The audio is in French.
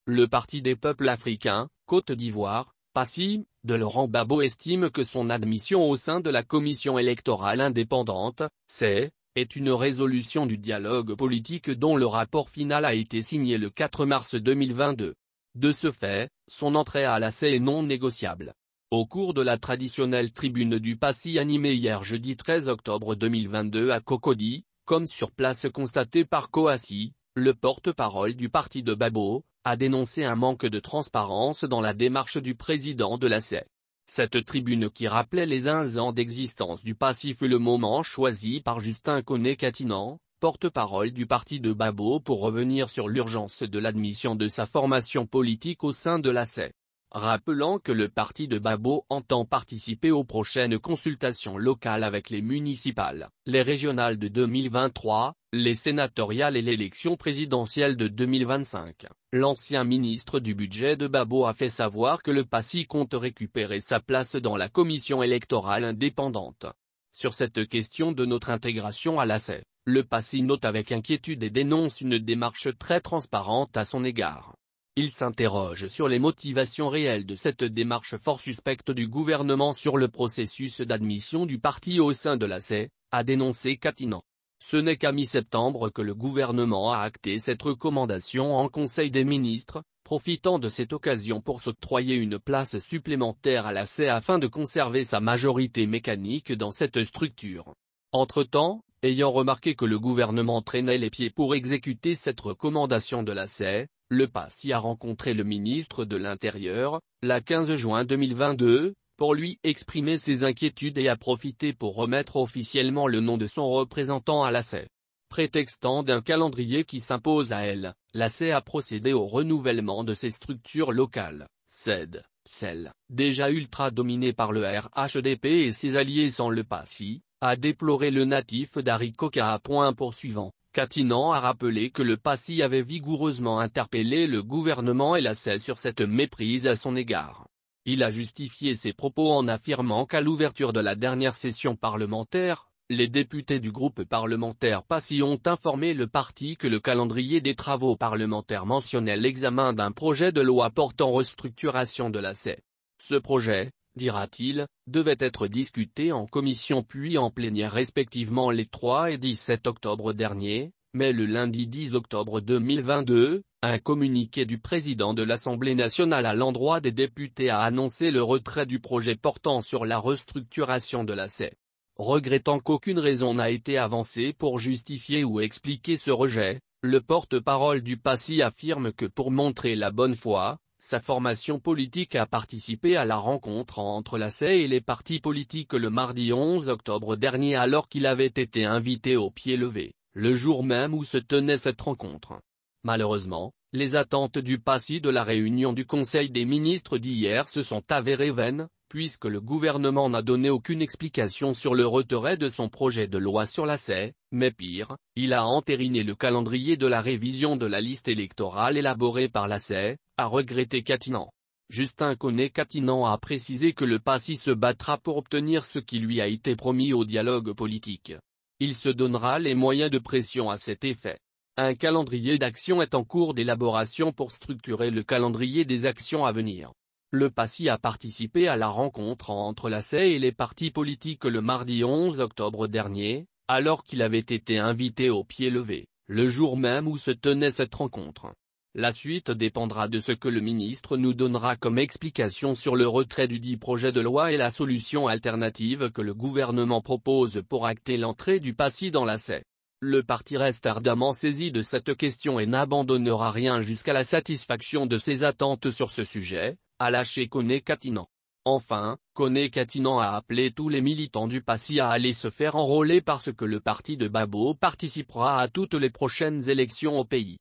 Le Parti des peuples africains, Côte d'Ivoire, PASI, de Laurent Gbagbo estime que son admission au sein de la commission électorale indépendante, est une résolution du dialogue politique dont le rapport final a été signé le 4 mars 2022. De ce fait, son entrée à la CEI est non négociable. Au cours de la traditionnelle tribune du PASI animée hier jeudi 13 octobre 2022 à Cocody, comme sur place constaté par Kouassi, le porte-parole du parti de Gbagbo, a dénoncé un manque de transparence dans la démarche du président de la CEI. Cette tribune qui rappelait les 1 an d'existence du PASI fut le moment choisi par Justin Koné-Katinan, porte-parole du parti de Gbagbo pour revenir sur l'urgence de l'admission de sa formation politique au sein de la CEI. Rappelant que le parti de Gbagbo entend participer aux prochaines consultations locales avec les municipales, les régionales de 2023, les sénatoriales et l'élection présidentielle de 2025. L'ancien ministre du budget de Gbagbo a fait savoir que le PASI compte récupérer sa place dans la commission électorale indépendante. Sur cette question de notre intégration à la CEI, le PASI note avec inquiétude et dénonce une démarche très transparente à son égard. Il s'interroge sur les motivations réelles de cette démarche fort suspecte du gouvernement sur le processus d'admission du parti au sein de la CEI, a dénoncé Katinan. Ce n'est qu'à mi-septembre que le gouvernement a acté cette recommandation en Conseil des ministres, profitant de cette occasion pour s'octroyer une place supplémentaire à la CEI afin de conserver sa majorité mécanique dans cette structure. Entre-temps, ayant remarqué que le gouvernement traînait les pieds pour exécuter cette recommandation de la CEI, le PASI a rencontré le ministre de l'Intérieur, le 15 juin 2022, pour lui exprimer ses inquiétudes et a profité pour remettre officiellement le nom de son représentant à la CEI. Prétextant d'un calendrier qui s'impose à elle, la CEI a procédé au renouvellement de ses structures locales, celles déjà ultra dominées par le RHDP et ses alliés sans le PASI, a déploré le natif d'Ari Koka. Poursuivant, Katinan a rappelé que le PASI avait vigoureusement interpellé le gouvernement et la CEI sur cette méprise à son égard. Il a justifié ses propos en affirmant qu'à l'ouverture de la dernière session parlementaire, les députés du groupe parlementaire PASI ont informé le parti que le calendrier des travaux parlementaires mentionnait l'examen d'un projet de loi portant restructuration de la CEI. Ce projet, dira-t-il, devait être discuté en commission puis en plénière respectivement les 3 et 17 octobre dernier, mais le lundi 10 octobre 2022, un communiqué du président de l'Assemblée nationale à l'endroit des députés a annoncé le retrait du projet portant sur la restructuration de la CEI. Regrettant qu'aucune raison n'a été avancée pour justifier ou expliquer ce rejet, le porte-parole du PASI affirme que pour montrer la bonne foi, sa formation politique a participé à la rencontre entre la CEI et les partis politiques le mardi 11 octobre dernier alors qu'il avait été invité au pied levé, le jour même où se tenait cette rencontre. Malheureusement, les attentes du PASI de la réunion du Conseil des ministres d'hier se sont avérées vaines, puisque le gouvernement n'a donné aucune explication sur le retrait de son projet de loi sur la CEI, mais pire, il a entériné le calendrier de la révision de la liste électorale élaborée par la CEI, a regretté Katinan. Justin Koné-Katinan a précisé que le PASI se battra pour obtenir ce qui lui a été promis au dialogue politique. Il se donnera les moyens de pression à cet effet. Un calendrier d'action est en cours d'élaboration pour structurer le calendrier des actions à venir. Le PASI a participé à la rencontre entre la CEI et les partis politiques le mardi 11 octobre dernier, alors qu'il avait été invité au pied levé, le jour même où se tenait cette rencontre. La suite dépendra de ce que le ministre nous donnera comme explication sur le retrait du dit projet de loi et la solution alternative que le gouvernement propose pour acter l'entrée du PASI dans la CEI. Le parti reste ardemment saisi de cette question et n'abandonnera rien jusqu'à la satisfaction de ses attentes sur ce sujet, a lâché Koné-Katinan. Enfin, Koné-Katinan a appelé tous les militants du PASI à aller se faire enrôler parce que le parti de Gbagbo participera à toutes les prochaines élections au pays.